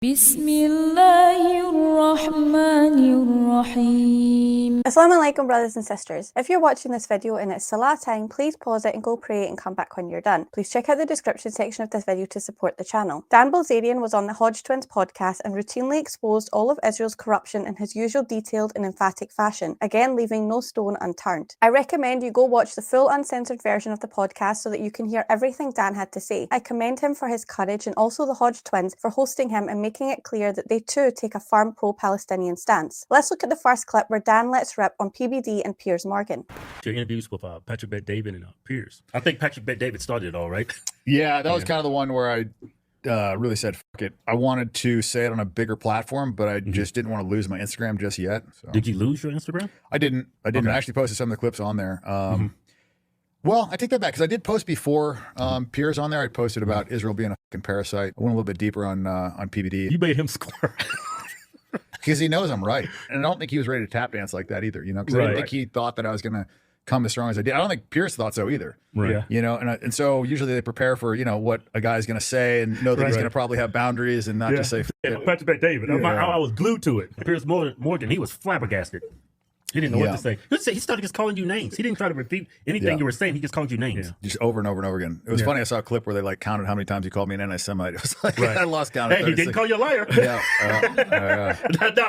Bismillahirrahmanirrahim. Assalamu alaikum, brothers and sisters. If you're watching this video and it's Salah time, please pause it and go pray and come back when you're done. Please check out the description section of this video to support the channel. Bilzerian was on the Hodge Twins podcast and routinely exposed all of Israel's corruption in his usual detailed and emphatic fashion, again leaving no stone unturned. I recommend you go watch the full uncensored version of the podcast so that you can hear everything Dan had to say. I commend him for his courage and also the Hodge Twins for hosting him and making it clear that they too take a firm pro-Palestinian stance. Let's look at the first clip where Dan lets rip on PBD and Piers Morgan. Your interviews with Patrick Bet-David and Piers. I think Patrick Bet-David started it all, right? Yeah, that was kind of the one where I really said, fuck it. I wanted to say it on a bigger platform, but I just didn't want to lose my Instagram just yet. So. Did you lose your Instagram? I didn't. Okay. I actually posted some of the clips on there. Well, I take that back because I did post before Piers on there. I posted about Israel being a fucking parasite. I went a little bit deeper on PBD. You made him score. Because he knows I'm right. And I don't think he was ready to tap dance like that either, you know, because I didn't think he thought that I was going to come as strong as I did. I don't think Piers thought so either. Right. Yeah. You know, and so usually they prepare for, you know, what a guy's going to say and know that he's going to probably have boundaries and not just say. Patrick Bet-David. I was glued to it. Piers Morgan, he was flabbergasted. He didn't know what to say. He started just calling you names. He didn't try to repeat anything you were saying. He just called you names. Just over and over and over again. It was funny. I saw a clip where they like counted how many times he called me an anti-Semite. It was like, I lost count. Hey, he didn't call you a liar. Not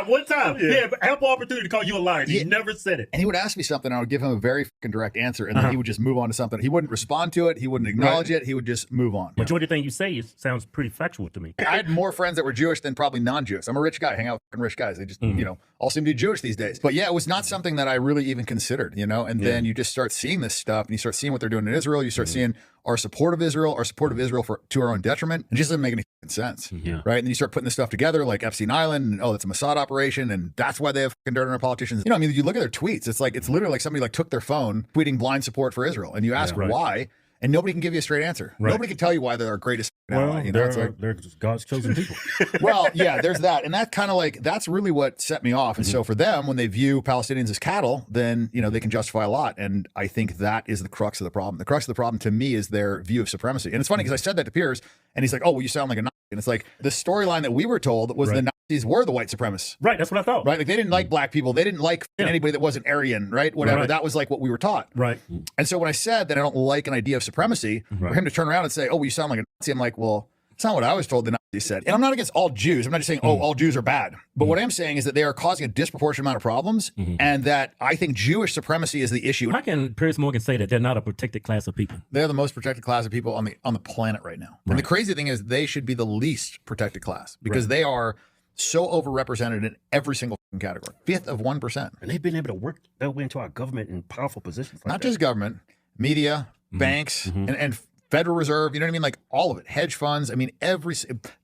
one time. He had ample opportunity to call you a liar. He never said it. And he would ask me something, and I would give him a very fucking direct answer, and then he would just move on to something. He wouldn't respond to it. He wouldn't acknowledge it. He would just move on. Majority of the thing you say sounds pretty factual to me. I had more friends that were Jewish than probably non-Jewish. I'm a rich guy. I hang out with fucking rich guys. They just, you know, all seem to be Jewish these days. But yeah, it was not something that I really even considered, you know, and then you just start seeing this stuff and you start seeing what they're doing in Israel. You start seeing our support of Israel to our own detriment. It just doesn't make any sense. Right. And then you start putting this stuff together like Epstein Island and that's a Mossad operation. And that's why they have fucking dirt on our politicians. You know, I mean, you look at their tweets, it's literally like somebody like took their phone tweeting blind support for Israel. And you ask why, and nobody can give you a straight answer. Nobody can tell you why they're our greatest ally. You know, they're God's chosen people. Well, yeah, there's that. And that kind of like, that's really what set me off. And so for them, when they view Palestinians as cattle, then, you know, they can justify a lot. And I think that is the crux of the problem. The crux of the problem to me is their view of supremacy. And it's funny because I said that to Piers and he's like, oh, well, you sound like a Nazi. And it's like the storyline that we were told was the Nazis were the white supremacists. Right. That's what I thought. Right. Like they didn't like black people. They didn't like anybody that wasn't Aryan, right? Whatever. That was like what we were taught. Right. And so when I said that I don't like an idea of supremacy, for him to turn around and say, oh, well, you sound like a Nazi. I'm like, well, it's not what I was told the Nazis said. And I'm not against all Jews. I'm not just saying, oh, all Jews are bad. But what I'm saying is that they are causing a disproportionate amount of problems and that I think Jewish supremacy is the issue. How can Piers Morgan say that they're not a protected class of people? They're the most protected class of people on the planet right now. And the crazy thing is they should be the least protected class because they are so overrepresented in every single category. 5th of 1%. And they've been able to work their way into our government in powerful positions. Not just government, media, banks, and Federal Reserve, you know what I mean? Like all of it, hedge funds. I mean,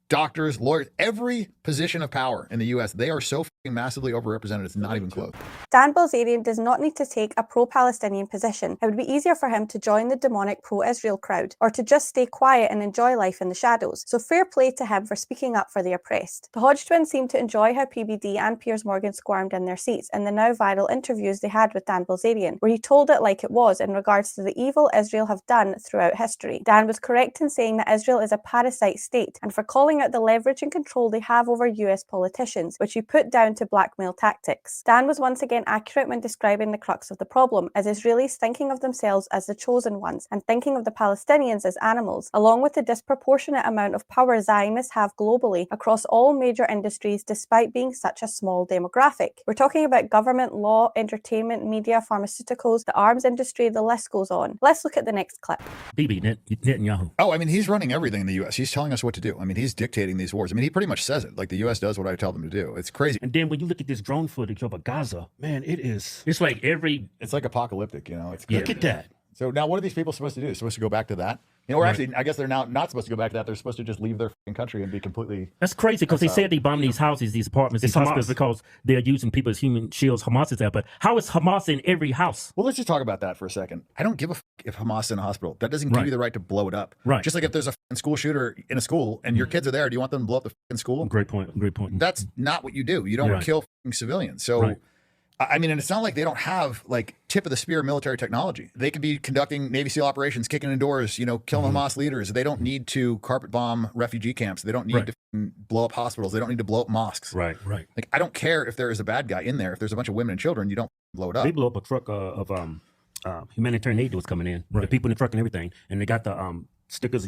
doctors, lawyers, every position of power in the U.S., they are so fucking massively overrepresented, it's not even close. Bilzerian does not need to take a pro-Palestinian position. It would be easier for him to join the demonic pro-Israel crowd, or to just stay quiet and enjoy life in the shadows. So fair play to him for speaking up for the oppressed. The Hodge Twins seemed to enjoy how PBD and Piers Morgan squirmed in their seats in the now viral interviews they had with Bilzerian, where he told it like it was in regards to the evil Israel have done throughout history. Dan was correct in saying that Israel is a parasite state, and for calling out the leverage and control they have over US politicians, which he put down to blackmail tactics. Dan was once again accurate when describing the crux of the problem, as Israelis thinking of themselves as the chosen ones and thinking of the Palestinians as animals, along with the disproportionate amount of power Zionists have globally across all major industries despite being such a small demographic. We're talking about government, law, entertainment, media, pharmaceuticals, the arms industry, the list goes on. Let's look at the next clip. Bibi Netanyahu. Oh, I mean, he's running everything in the U.S. He's telling us what to do. I mean, he's dictating these wars. I mean, he pretty much says it. Like the U.S. does what I tell them to do. It's crazy. And then when you look at this drone footage over Gaza, man, it's like it's like apocalyptic, you know. It's look at that. So now what are these people supposed to do? They're supposed to go back to that? You know, or actually, I guess they're now not supposed to go back to that. They're supposed to just leave their country and be completely... That's crazy because they said they bombed these houses, these apartments, these hospitals because they're using people as human shields. Hamas is there. But how is Hamas in every house? Well, let's just talk about that for a second. I don't give a if Hamas is in a hospital. That doesn't give you the right to blow it up. Right. Just like if there's a school shooter in a school and your kids are there, do you want them to blow up the school? Great point. Great point. That's not what you do. You don't kill civilians. So... I mean, and it's not like they don't have like tip of the spear military technology. They could be conducting Navy SEAL operations, kicking in doors, you know, killing Hamas leaders. They don't need to carpet bomb refugee camps. They don't need to blow up hospitals. They don't need to blow up mosques. Right. Like, I don't care if there is a bad guy in there. If there's a bunch of women and children, you don't blow it up. They blew up a truck of humanitarian aid that was coming in. The people in the truck and everything, and they got the stickers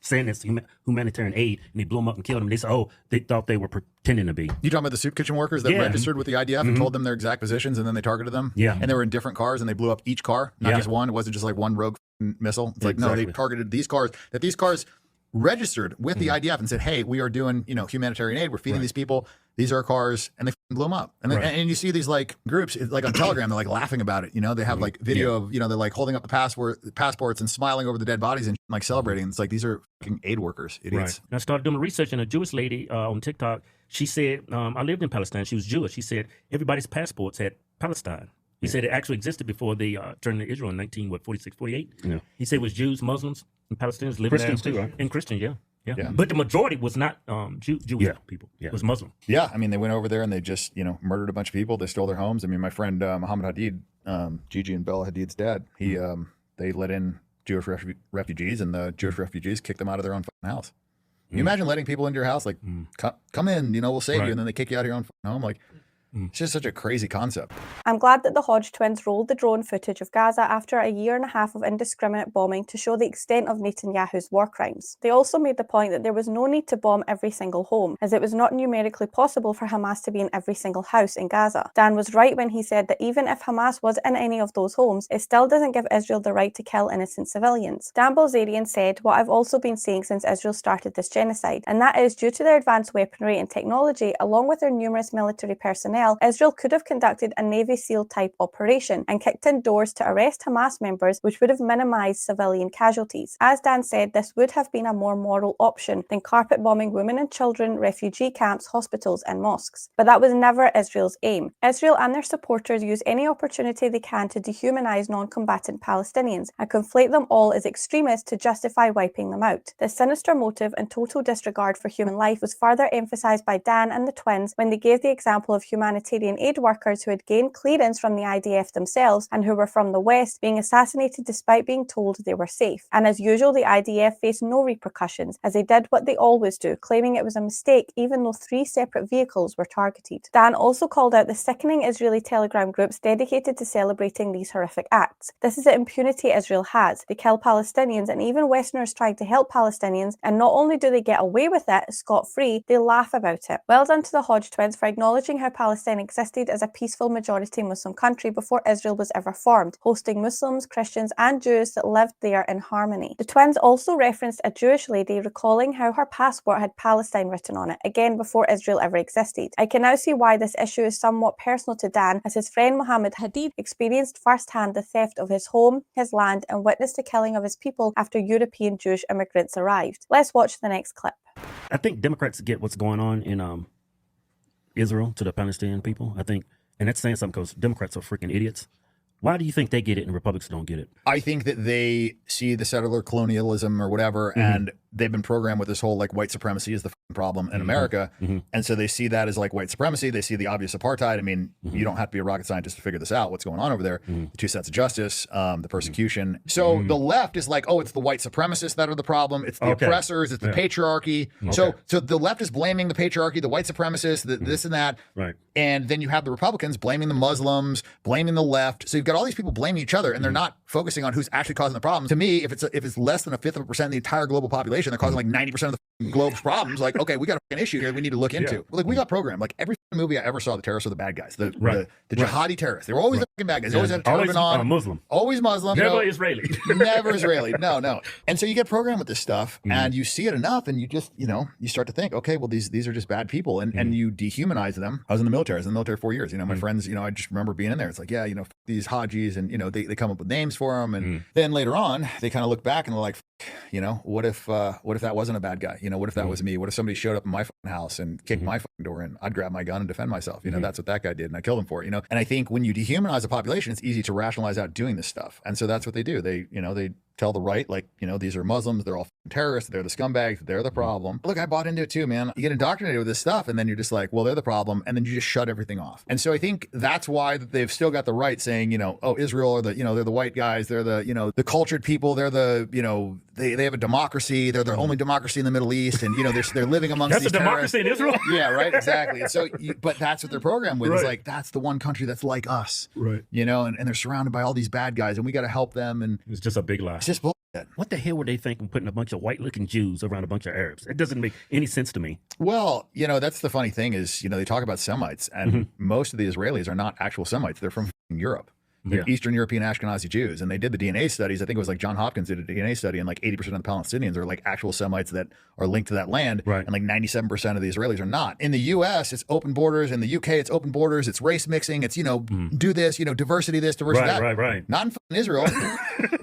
saying it's humanitarian aid, and they blew them up and killed them. They said, oh, they thought they were pretending to be. You talking about the soup kitchen workers that registered with the IDF and told them their exact positions, and then they targeted them? Yeah. And they were in different cars, and they blew up each car, not just one. It wasn't just like one rogue missile. It's like, no, they targeted these cars, that these cars registered with the IDF and said, hey, we are doing, you know, humanitarian aid. We're feeding these people. These are our cars, and they blew them up. And then, and you see these like groups, like on Telegram, they're like laughing about it. You know, they have like video of, you know, they're like holding up the passports and smiling over the dead bodies and like celebrating. It's like, these are fucking aid workers, idiots. And I started doing research, and a Jewish lady on TikTok, she said, I lived in Palestine. She was Jewish. She said everybody's passports had Palestine. He said it actually existed before they turned to Israel in 1946, 48. Yeah. He said it was Jews, Muslims, and Palestinians living Christians too, right? And Christians, yeah. But the majority was not Jewish people. It was Muslim. Yeah, I mean, they went over there and they just, you know, murdered a bunch of people. They stole their homes. I mean, my friend Mohammed Hadid, Gigi and Bella Hadid's dad, they let in Jewish refugees, and the Jewish refugees kicked them out of their own fucking house. Can you imagine letting people into your house, like, come in, you know, we'll save you, and then they kick you out of your own fucking home? Like, it's just such a crazy concept. I'm glad that the Hodge twins rolled the drone footage of Gaza after a year and a half of indiscriminate bombing to show the extent of Netanyahu's war crimes. They also made the point that there was no need to bomb every single home, as it was not numerically possible for Hamas to be in every single house in Gaza. Dan was right when he said that even if Hamas was in any of those homes, it still doesn't give Israel the right to kill innocent civilians. Dan Bilzerian said what I've also been saying since Israel started this genocide, and that is due to their advanced weaponry and technology, along with their numerous military personnel, Israel could have conducted a Navy SEAL type operation and kicked in doors to arrest Hamas members, which would have minimized civilian casualties. As Dan said, this would have been a more moral option than carpet bombing women and children, refugee camps, hospitals and mosques. But that was never Israel's aim. Israel and their supporters use any opportunity they can to dehumanize non-combatant Palestinians and conflate them all as extremists to justify wiping them out. This sinister motive and total disregard for human life was further emphasized by Dan and the twins when they gave the example of humanitarian aid workers who had gained clearance from the IDF themselves and who were from the West being assassinated despite being told they were safe. And as usual, the IDF faced no repercussions, as they did what they always do, claiming it was a mistake even though 3 separate vehicles were targeted. Dan also called out the sickening Israeli Telegram groups dedicated to celebrating these horrific acts. This is the impunity Israel has. They kill Palestinians, and even Westerners trying to help Palestinians, and not only do they get away with it scot-free, they laugh about it. Well done to the Hodge twins for acknowledging how Palestine existed as a peaceful majority Muslim country before Israel was ever formed, hosting Muslims, Christians and Jews that lived there in harmony. The twins also referenced a Jewish lady recalling how her passport had Palestine written on it, again before Israel ever existed. I can now see why this issue is somewhat personal to Dan, as his friend Mohammed Hadid experienced firsthand the theft of his home, his land and witnessed the killing of his people after European Jewish immigrants arrived. Let's watch the next clip. I think Democrats get what's going on in Israel to the Palestinian people, I think, and that's saying something because Democrats are freaking idiots. Why do you think they get it and Republicans don't get it? I think that they see the settler colonialism or whatever, and they've been programmed with this whole like white supremacy is the problem in America. And so they see that as like white supremacy. They see the obvious apartheid. I mean, you don't have to be a rocket scientist to figure this out, what's going on over there. The 2 sets of justice, the persecution. So the left is like, oh, it's the white supremacists that are the problem. It's the oppressors. It's the patriarchy. So the left is blaming the patriarchy, the white supremacists, this and that. Right. And then you have the Republicans blaming the Muslims, blaming the left. So you've got all these people blaming each other, and they're not focusing on who's actually causing the problem. To me, if it's less than 1/5% of the entire global population, they're causing like 90% of the globe's problems. Like, okay, we got an issue here we need to look into. Like, we got programmed. Like every movie I ever saw, the terrorists were the bad guys. The jihadi terrorists. They were always the fucking bad guys. They always had a turban on. Muslim. Always Muslim. Never Israeli. Never Israeli. No. And so you get programmed with this stuff, and you see it enough, and you just, you know, you start to think, okay, well, these are just bad people, and you dehumanize them. I was in the military. I was in the military 4 years. You know, my friends, you know, I just remember being in there. It's like, yeah, you know, these Hajis, and, you know, they come up with names for them. And then later on, they kind of look back and they're like, you know, what if that wasn't a bad guy? You know, what if that was me? What if somebody showed up in my house and kick my fucking door in, I'd grab my gun and defend myself. You know, that's what that guy did, and I killed him for it. You know, and I think when you dehumanize a population, it's easy to rationalize out doing this stuff, and so that's what they do. They, you know, they tell the right, like, you know, these are Muslims, they're all terrorists, they're the scumbags, they're the problem. Look, I bought into it too, man. You get indoctrinated with this stuff, and then you're just like, well, they're the problem, and then you just shut everything off. And so I think that's why they've still got the right saying, you know, oh, Israel are the, you know, they're the white guys, they're the, you know, the cultured people, they're the, you know, they have a democracy, they're the only democracy in the Middle East, and, you know, they're living amongst That's these a democracy in Israel? Yeah, right, exactly. And so, but that's what they're programmed with, is like, that's the one country that's like us, you know, and they're surrounded by all these bad guys, and we got to help them. And it's just a big lie. It's just bullshit. What the hell were they thinking putting a bunch of white-looking Jews around a bunch of Arabs? It doesn't make any sense to me. Well, you know, that's the funny thing is, you know, they talk about Semites, and most of the Israelis are not actual Semites. They're from Europe. They're Eastern European Ashkenazi Jews. And they did the DNA studies. I think it was like John Hopkins did a DNA study, and like 80% of the Palestinians are like actual Semites that are linked to that land. And like 97% of the Israelis are not. In the US, it's open borders. In the UK, it's open borders. It's race mixing. It's, you know, do this, you know, diversity this, diversity that. Not in fucking Israel.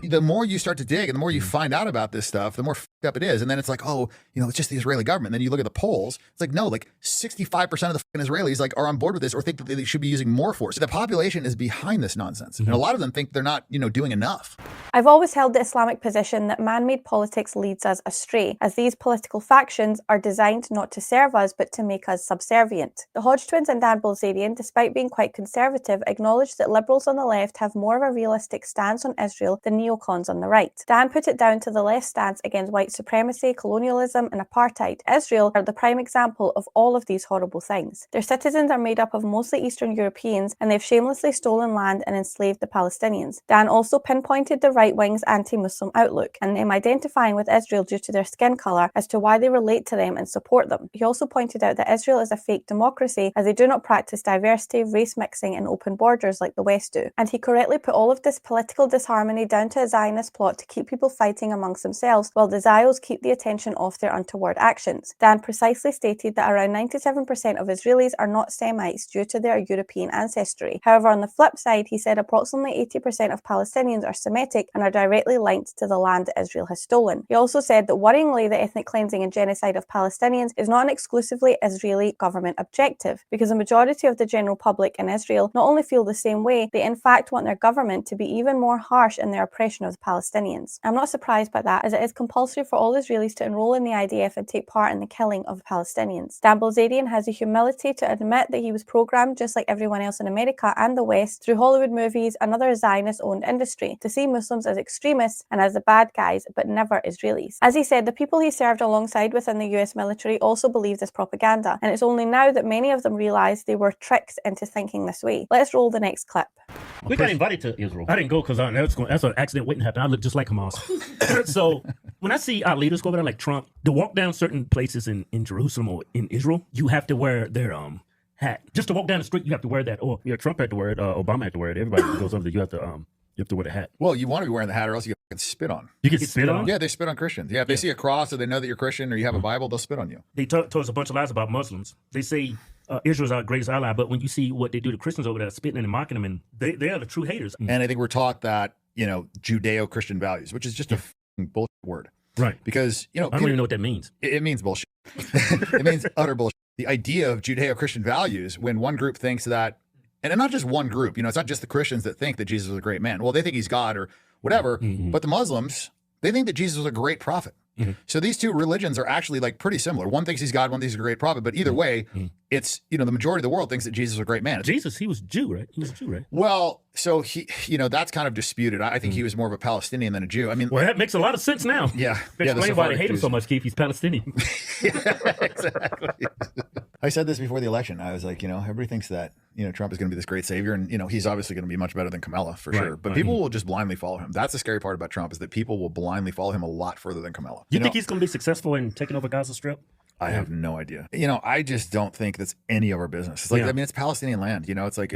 The more you start to dig and the more you find out about this stuff, the more fucked up it is. And then it's like, oh, you know, it's just the Israeli government. And then you look at the polls. It's like, no, like 65% of the fucking Israelis like are on board with this or think that they should be using more force. The population is behind this nonsense. And a lot of them think they're not, you know, doing enough. I've always held the Islamic position that man-made politics leads us astray, as these political factions are designed not to serve us, but to make us subservient. The Hodge Twins and Dan Bilzerian, despite being quite conservative, acknowledge that liberals on the left have more of a realistic stance on Israel than neocons on the right. Dan put it down to the left stance against white supremacy, colonialism, and apartheid. Israel are the prime example of all of these horrible things. Their citizens are made up of mostly Eastern Europeans, and they've shamelessly stolen land and enslaved the Palestinians. Dan also pinpointed the right wing's anti-Muslim outlook and them identifying with Israel due to their skin colour as to why they relate to them and support them. He also pointed out that Israel is a fake democracy as they do not practice diversity, race mixing and open borders like the West do. And he correctly put all of this political disharmony down to a Zionist plot to keep people fighting amongst themselves while the Zios keep the attention off their untoward actions. Dan precisely stated that around 97% of Israelis are not Semites due to their European ancestry. However, on the flip side, he said approximately 80% of Palestinians are Semitic and are directly linked to the land that Israel has stolen. He also said that worryingly, the ethnic cleansing and genocide of Palestinians is not an exclusively Israeli government objective, because the majority of the general public in Israel not only feel the same way, they in fact want their government to be even more harsh in their oppression of the Palestinians. I'm not surprised by that, as it is compulsory for all Israelis to enroll in the IDF and take part in the killing of Palestinians. Dan Bilzerian has the humility to admit that he was programmed, just like everyone else in America and the West, through Hollywood movies and other Zionist-owned industry, to see Muslims as extremists and as the bad guys, but never Israelis. As he said, the people he served alongside within the US military also believed this propaganda, and it's only now that many of them realise they were tricked into thinking this way. Let's roll the next clip. We got invited to Israel. I didn't go because that's an accident waiting to happen. I look just like Hamas. So when I see our leaders go over there like Trump, to walk down certain places in Jerusalem or in Israel, you have to wear their hat. Just to walk down the street, you have to wear that. Or Trump had to wear it. Obama had to wear it. Everybody who goes over there, you have to wear the hat. Well, you want to be wearing the hat or else you can spit on. You can spit on? Yeah, they spit on Christians. Yeah, if they see a cross or they know that you're Christian or you have a Bible, they'll spit on you. They told us a bunch of lies about Muslims. They say Israel's our greatest ally, but when you see what they do to Christians over there, spitting and mocking them, and they are the true haters. And I think we're taught that, you know, Judeo-Christian values, which is just a bullshit word. Right. Because, you know, I don't even know what that means. It means bullshit. It means utter bullshit. The idea of Judeo-Christian values, when one group thinks that, and not just one group, you know, it's not just the Christians that think that Jesus was a great man. Well, they think he's God or whatever, but the Muslims, they think that Jesus was a great prophet. So these two religions are actually like pretty similar. One thinks he's God, one thinks he's a great prophet, but either way, it's, you know, the majority of the world thinks that Jesus was a great man. Jesus, he was Jew, right? He was a Jew, right? Well, so he, you know, that's kind of disputed. I think he was more of a Palestinian than a Jew. I mean, well, that makes a lot of sense now. Yeah. Explain why they hate him so much, Keith. He's Palestinian. Yeah, exactly. I said this before the election. I was like, you know, everybody thinks that, you know, Trump is going to be this great savior, and, you know, he's obviously going to be much better than Kamala for sure. But people will just blindly follow him. That's the scary part about Trump, is that people will blindly follow him a lot further than Kamala. You think he's going to be successful in taking over Gaza Strip? I have no idea. You know, I just don't think that's any of our business. It's like, I mean, it's Palestinian land. You know, it's like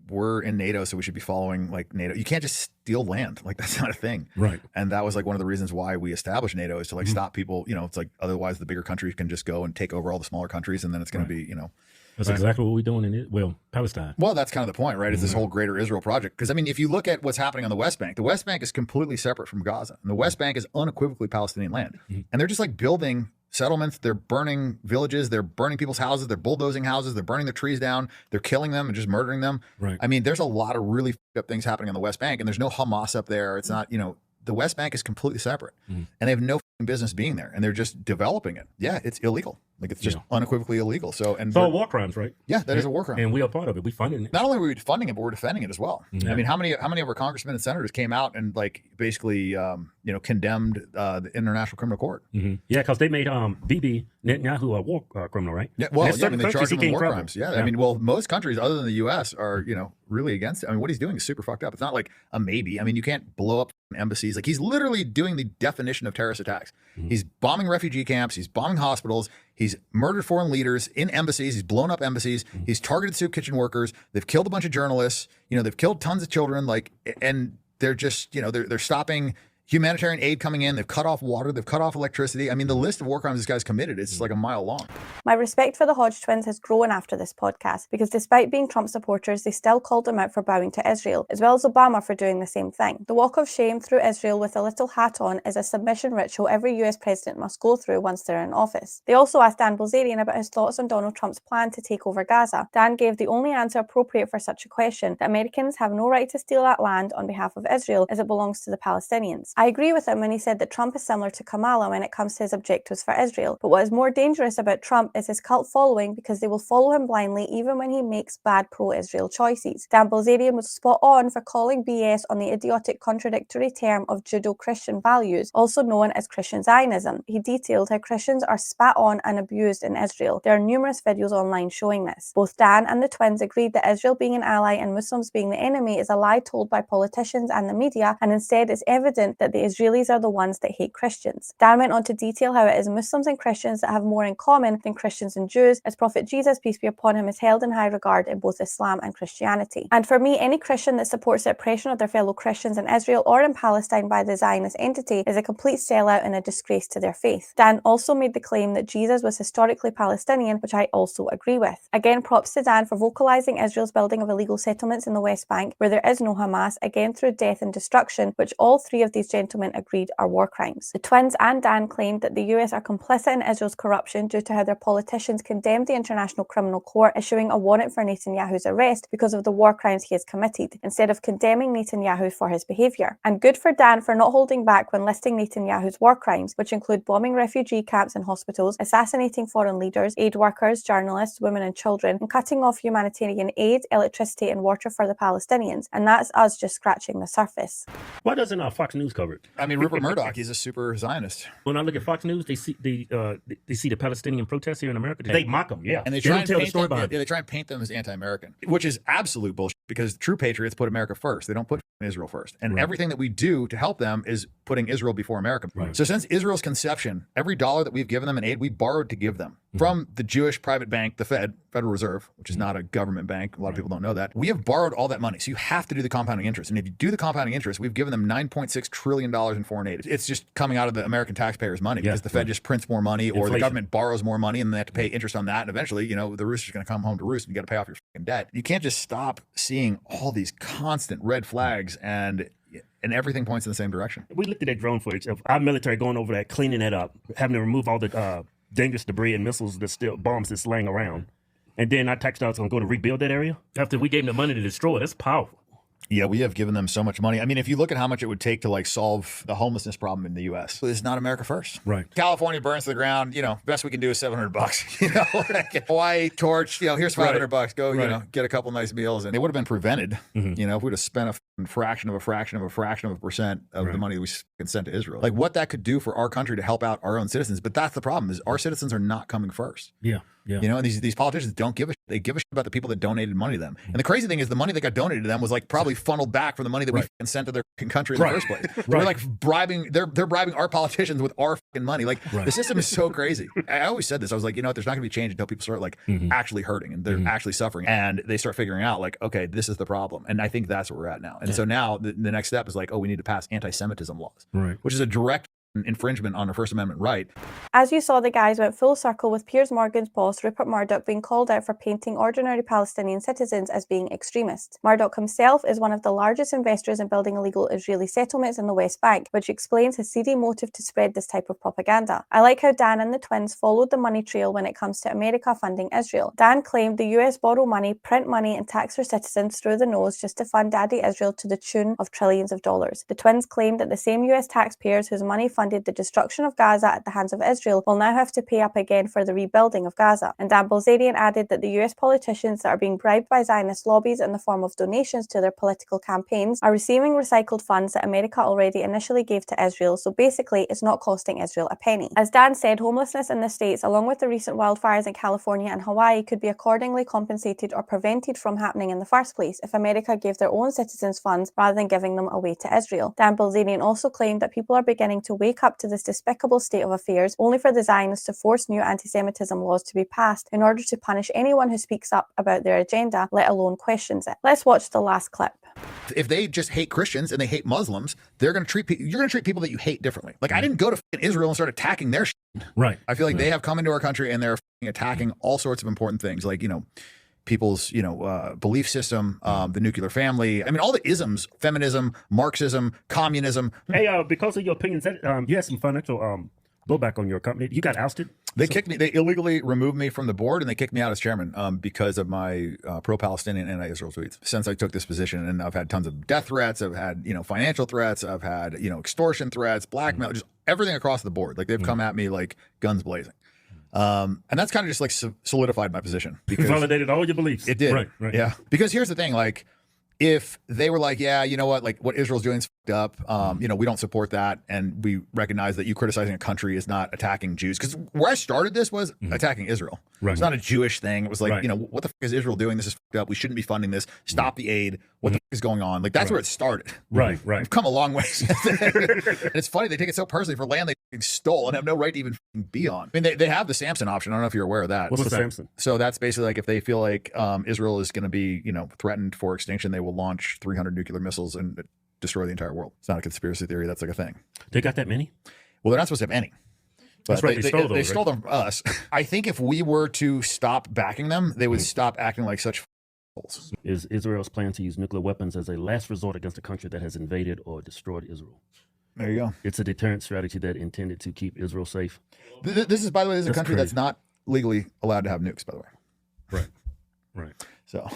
we're in NATO, so we should be following like NATO. You can't just steal land. Like, that's not a thing. Right. And that was like one of the reasons why we established NATO, is to like stop people. You know, it's like otherwise the bigger countries can just go and take over all the smaller countries, and then it's going to be, you know. That's exactly what we're doing in Palestine. Well, that's kind of the point, right? Is this whole greater Israel project. Because, I mean, if you look at what's happening on the West Bank is completely separate from Gaza. And the West Bank is unequivocally Palestinian land. And they're just like building settlements, they're burning villages, they're burning people's houses, they're bulldozing houses, they're burning their trees down, they're killing them and just murdering them. Right. I mean, there's a lot of really fucked up things happening on the West Bank, and there's no Hamas up there. It's not, the West Bank is completely separate, and they have no business being there, and they're just developing it. Yeah, it's illegal. Like, it's just unequivocally illegal. So, and it's all war crimes, right? Yeah, that is a war crime, and we are part of it. We funded it. Not only were we funding it, but we're defending it as well. I mean, how many of our congressmen and senators came out and like basically, condemned the International Criminal Court? Yeah, because they made Bibi Netanyahu a war criminal, right? Yeah, well, I mean, they charged him with war trouble. crimes. Yeah, I mean, well, most countries other than the U.S. are, really against it. I mean, what he's doing is super fucked up. It's not like a maybe. I mean, you can't blow up embassies. Like, he's literally doing the definition of terrorist attacks. He's bombing refugee camps. He's bombing hospitals. He's murdered foreign leaders in embassies. He's blown up embassies. He's targeted soup kitchen workers. They've killed a bunch of journalists. They've killed tons of children. Like, and they're just, they're stopping humanitarian aid coming in. They've cut off water. They've cut off electricity. I mean, the list of war crimes this guy's committed is like a mile long. My respect for the Hodge twins has grown after this podcast, because despite being Trump supporters, they still called him out for bowing to Israel, as well as Obama for doing the same thing. The walk of shame through Israel with a little hat on is a submission ritual every US president must go through once they're in office. They also asked Dan Bilzerian about his thoughts on Donald Trump's plan to take over Gaza. Dan gave the only answer appropriate for such a question, that Americans have no right to steal that land on behalf of Israel, as it belongs to the Palestinians. I agree with him when he said that Trump is similar to Kamala when it comes to his objectives for Israel, but what is more dangerous about Trump is his cult following, because they will follow him blindly even when he makes bad pro-Israel choices. Dan Bilzerian was spot on for calling BS on the idiotic contradictory term of Judeo-Christian values, also known as Christian Zionism. He detailed how Christians are spat on and abused in Israel. There are numerous videos online showing this. Both Dan and the twins agreed that Israel being an ally and Muslims being the enemy is a lie told by politicians and the media, and instead it's evident that the Israelis are the ones that hate Christians. Dan went on to detail how it is Muslims and Christians that have more in common than Christians and Jews, as Prophet Jesus, peace be upon him, is held in high regard in both Islam and Christianity. And for me, any Christian that supports the oppression of their fellow Christians in Israel or in Palestine by the Zionist entity is a complete sellout and a disgrace to their faith. Dan also made the claim that Jesus was historically Palestinian, which I also agree with. Again, props to Dan for vocalizing Israel's building of illegal settlements in the West Bank, where there is no Hamas, again through death and destruction, which all three of these gentlemen agreed are war crimes. The twins and Dan claimed that the US are complicit in Israel's corruption due to how their politicians condemned the International Criminal Court issuing a warrant for Netanyahu's arrest because of the war crimes he has committed, instead of condemning Netanyahu for his behaviour. And good for Dan for not holding back when listing Netanyahu's war crimes, which include bombing refugee camps and hospitals, assassinating foreign leaders, aid workers, journalists, women and children, and cutting off humanitarian aid, electricity and water for the Palestinians. And that's us just scratching the surface. Why doesn't Fox News cover it? I mean, Rupert Murdoch, he's a super Zionist. When I look at Fox News, they see the Palestinian protests here in America. They mock them, and they try and they try and paint them as anti-American, which is absolute bullshit, because true patriots put America first. They don't put Israel first, and everything that we do to help them is putting Israel before America. So since Israel's conception, every dollar that we've given them in aid, we borrowed to give them from the Jewish private bank, the Federal Reserve, which is not a government bank. A lot of people don't know that. We have borrowed all that money, so you have to do the compounding interest. And if you do the compounding interest, we've given them $9.6 trillion in foreign aid. It's just coming out of the American taxpayers' money, because the Fed just prints more money, or the government borrows more money, and then they have to pay interest on that. And eventually, the rooster's going to come home to roost, and you got to pay off your fucking debt. You can't just stop seeing all these constant red flags, and everything points in the same direction. We looked at that drone footage of our military going over there, cleaning that up, having to remove all the dangerous debris and missiles bombs that's laying around. And then our tax dollars going to go to rebuild that area after we gave them the money to destroy it. That's powerful. Yeah, we have given them so much money. I mean, if you look at how much it would take to solve the homelessness problem in the U.S., it's not America first. Right. California burns to the ground. Best we can do is $700. Hawaii torch. Here's $500. Go. Get a couple nice meals, and it would have been prevented. If we'd have spent a fraction of a percent of the money that we sent to Israel. Like, what that could do for our country to help out our own citizens. But that's the problem: is our citizens are not coming first. Yeah. And these politicians don't give a shit. They give a shit about the people that donated money to them. And the crazy thing is, the money that got donated to them was probably funneled back from the money that we sent to their country in the first place. We're bribing. They're bribing our politicians with our money. The system is so crazy. I always said this. I was like, there's not going to be change until people start actually hurting, and they're actually suffering, and they start figuring out okay, this is the problem. And I think that's where we're at now. And so now the next step is we need to pass anti-Semitism laws, which is a direct infringement on a First Amendment right. As you saw, the guys went full circle with Piers Morgan's boss, Rupert Murdoch, being called out for painting ordinary Palestinian citizens as being extremists. Murdoch himself is one of the largest investors in building illegal Israeli settlements in the West Bank, which explains his seedy motive to spread this type of propaganda. I like how Dan and the twins followed the money trail when it comes to America funding Israel. Dan claimed the US borrow money, print money, and tax their citizens through the nose just to fund Daddy Israel to the tune of trillions of dollars. The twins claimed that the same US taxpayers whose money funded the destruction of Gaza at the hands of Israel will now have to pay up again for the rebuilding of Gaza. And Dan Bilzerian added that the US politicians that are being bribed by Zionist lobbies in the form of donations to their political campaigns are receiving recycled funds that America already initially gave to Israel, so basically it's not costing Israel a penny. As Dan said, homelessness in the States, along with the recent wildfires in California and Hawaii, could be accordingly compensated or prevented from happening in the first place if America gave their own citizens funds rather than giving them away to Israel. Dan Bilzerian also claimed that people are beginning to wake up to this despicable state of affairs, only for the Zionists to force new anti-Semitism laws to be passed in order to punish anyone who speaks up about their agenda, let alone questions it. Let's watch the last clip. If they just hate Christians and they hate Muslims, they're going to treat you're going to treat people that you hate differently. Like, I didn't go to Israel and start attacking their shit. Right. I feel like they have come into our country and they're attacking all sorts of important things, like, people's, belief system, the nuclear family. I mean, all the isms, feminism, Marxism, communism. Hey, because of your opinions, you had some financial blowback on your company. You got ousted? They kicked me. They illegally removed me from the board, and they kicked me out as chairman because of my pro-Palestinian and anti-Israel tweets. Since I took this position, and I've had tons of death threats. I've had financial threats. I've had extortion threats, blackmail, just everything across the board. Like, they've come at me like guns blazing. And that's kind of just like solidified my position. Because validated all your beliefs. It did. Right. Yeah. Because here's the thing, like, if they were like, yeah, you know what, like what Israel's doing is fucked up. We don't support that. And we recognize that you criticizing a country is not attacking Jews. Because where I started this was attacking Israel. Right. It's not a Jewish thing. It was like, what the fuck is Israel doing? This is fucked up. We shouldn't be funding this. Stop the aid. What the fuck is going on? Like, that's where it started. Right. We've come a long way. And it's funny, they take it so personally for land they stole and have no right to even be on. I mean, they have the Samson option. I don't know if you're aware of that. What's the Samson? So that's basically like, if they feel like Israel is going to be, threatened for extinction, they will launch 300 nuclear missiles and destroy the entire world. It's not a conspiracy theory. That's like a thing. They got that many? Well, they're not supposed to have any. But that's right. They stole them from us. I think if we were to stop backing them, they would stop acting like such fools. Is Israel's plan to use nuclear weapons as a last resort against a country that has invaded or destroyed Israel? There you go. It's a deterrent strategy that intended to keep Israel safe. This is, by the way, a country that's not legally allowed to have nukes, by the way. Right. So,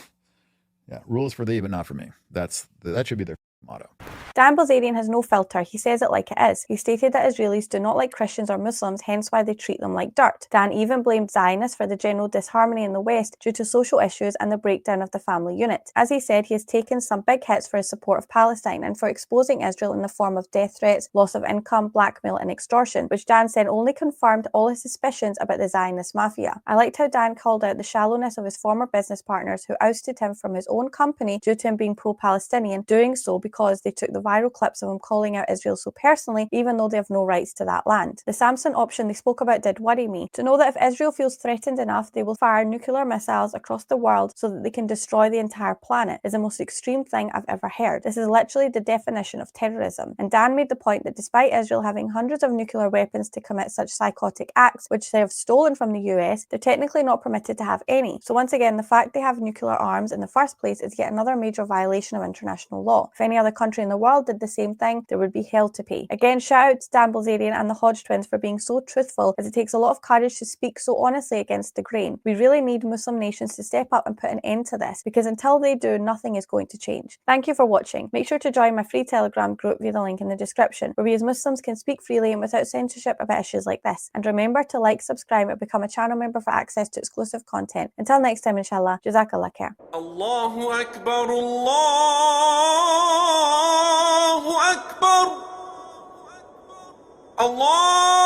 yeah, rules for thee, but not for me. That should be their motto. Dan Bilzerian has no filter. He says it like it is. He stated that Israelis do not like Christians or Muslims, hence why they treat them like dirt. Dan even blamed Zionists for the general disharmony in the West due to social issues and the breakdown of the family unit. As he said, he has taken some big hits for his support of Palestine and for exposing Israel in the form of death threats, loss of income, blackmail and extortion, which Dan said only confirmed all his suspicions about the Zionist mafia. I liked how Dan called out the shallowness of his former business partners who ousted him from his own company due to him being pro-Palestinian, doing so because they took the viral clips of him calling out Israel so personally, even though they have no rights to that land. The Samson option they spoke about did worry me. To know that if Israel feels threatened enough, they will fire nuclear missiles across the world so that they can destroy the entire planet is the most extreme thing I've ever heard. This is literally the definition of terrorism. And Dan made the point that despite Israel having hundreds of nuclear weapons to commit such psychotic acts, which they have stolen from the US, they're technically not permitted to have any. So once again, the fact they have nuclear arms in the first place is yet another major violation of international law. If any other country in the world did the same thing, there would be hell to pay. Again, shout out to Dan Bilzerian and the Hodge Twins for being so truthful, as it takes a lot of courage to speak so honestly against the grain. We really need Muslim nations to step up and put an end to this, because until they do, nothing is going to change. Thank you for watching. Make sure to join my free Telegram group via the link in the description, where we as Muslims can speak freely and without censorship about issues like this. And remember to like, subscribe and become a channel member for access to exclusive content. Until next time, inshallah, Jazakallah khair. Allahu Akbar, Allahu Akbar, Allah.